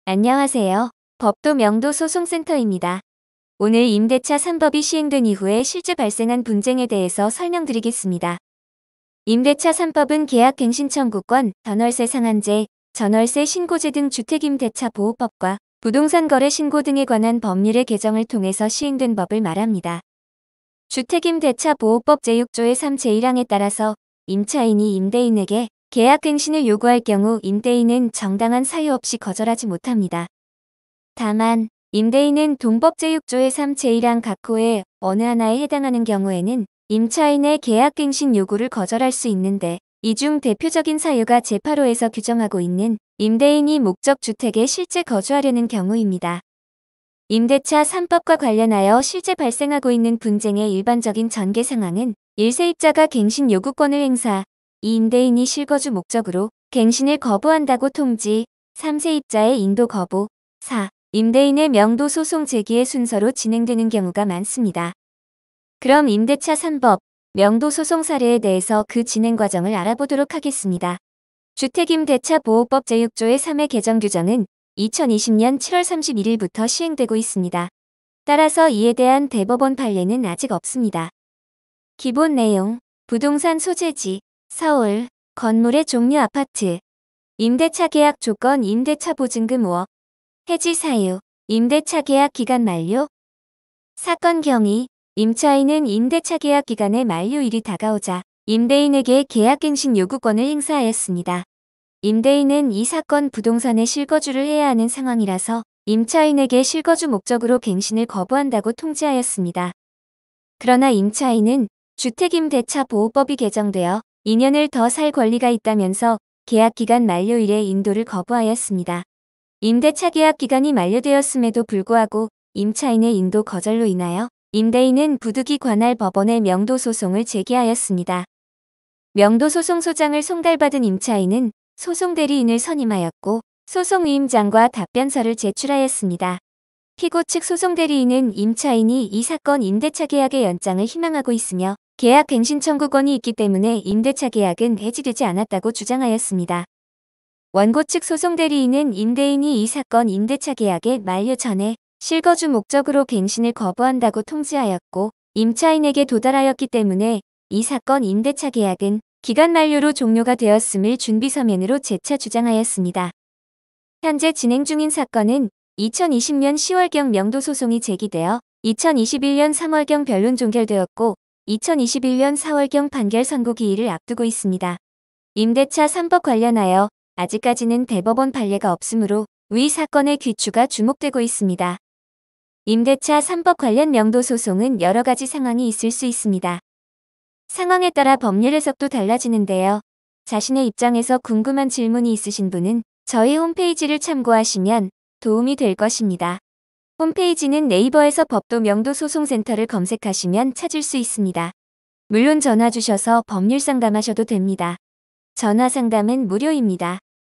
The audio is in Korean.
안녕하세요. 법도 명도 소송센터입니다. 오늘 임대차 3법이 시행된 이후에 실제 발생한 분쟁에 대해서 설명드리겠습니다. 임대차 3법은 계약갱신 청구권, 전월세 상한제, 전월세 신고제 등 주택임대차 보호법과 부동산 거래 신고 등에 관한 법률의 개정을 통해서 시행된 법을 말합니다. 주택임대차 보호법 제6조의 3 제1항에 따라서 임차인이 임대인에게 계약갱신을 요구할 경우 임대인은 정당한 사유 없이 거절하지 못합니다. 다만 임대인은 동법 제6조의 3 제1항 각 호의 어느 하나에 해당하는 경우에는 임차인의 계약갱신 요구를 거절할 수 있는데, 이 중 대표적인 사유가 제8호에서 규정하고 있는 임대인이 목적주택에 실제 거주하려는 경우입니다. 임대차 3법과 관련하여 실제 발생하고 있는 분쟁의 일반적인 전개 상황은 1세입자가 갱신 요구권을 행사, 2 임대인이 실거주 목적으로 갱신을 거부한다고 통지, 3세입자의 인도 거부, 4 임대인의 명도 소송 제기의 순서로 진행되는 경우가 많습니다. 그럼 임대차 3법 명도 소송 사례에 대해서 그 진행 과정을 알아보도록 하겠습니다. 주택임대차 보호법 제6조의 3의 개정 규정은 2020년 7월 31일부터 시행되고 있습니다. 따라서 이에 대한 대법원 판례는 아직 없습니다. 기본 내용, 부동산 소재지, 서울, 건물의 종류 아파트, 임대차 계약 조건 임대차 보증금 5억, 해지 사유, 임대차 계약 기간 만료, 사건 경위, 임차인은 임대차 계약 기간의 만료일이 다가오자 임대인에게 계약갱신 요구권을 행사하였습니다. 임대인은 이 사건 부동산에 실거주를 해야 하는 상황이라서 임차인에게 실거주 목적으로 갱신을 거부한다고 통지하였습니다. 그러나 임차인은 주택임대차 보호법이 개정되어 2년을 더 살 권리가 있다면서 계약기간 만료일에 인도를 거부하였습니다. 임대차 계약 기간이 만료되었음에도 불구하고 임차인의 인도 거절로 인하여 임대인은 부득이 관할 법원에 명도소송을 제기하였습니다. 명도소송소장을 송달받은 임차인은 소송대리인을 선임하였고 소송위임장과 답변서를 제출하였습니다. 피고 측 소송대리인은 임차인이 이 사건 임대차 계약의 연장을 희망하고 있으며 계약갱신 청구권이 있기 때문에 임대차 계약은 해지되지 않았다고 주장하였습니다. 원고 측 소송대리인은 임대인이 이 사건 임대차 계약의 만료 전에 실거주 목적으로 갱신을 거부한다고 통지하였고 임차인에게 도달하였기 때문에 이 사건 임대차 계약은 기간 만료로 종료가 되었음을 준비서면으로 재차 주장하였습니다. 현재 진행 중인 사건은 2020년 10월경 명도소송이 제기되어 2021년 3월경 변론 종결되었고 2021년 4월경 판결 선고 기일을 앞두고 있습니다. 임대차 3법 관련하여 아직까지는 대법원 판례가 없으므로 위 사건의 귀추가 주목되고 있습니다. 임대차 3법 관련 명도소송은 여러 가지 상황이 있을 수 있습니다. 상황에 따라 법률 해석도 달라지는데요. 자신의 입장에서 궁금한 질문이 있으신 분은 저희 홈페이지를 참고하시면 도움이 될 것입니다. 홈페이지는 네이버에서 법도 명도소송센터를 검색하시면 찾을 수 있습니다. 물론 전화 주셔서 법률 상담하셔도 됩니다. 전화 상담은 무료입니다.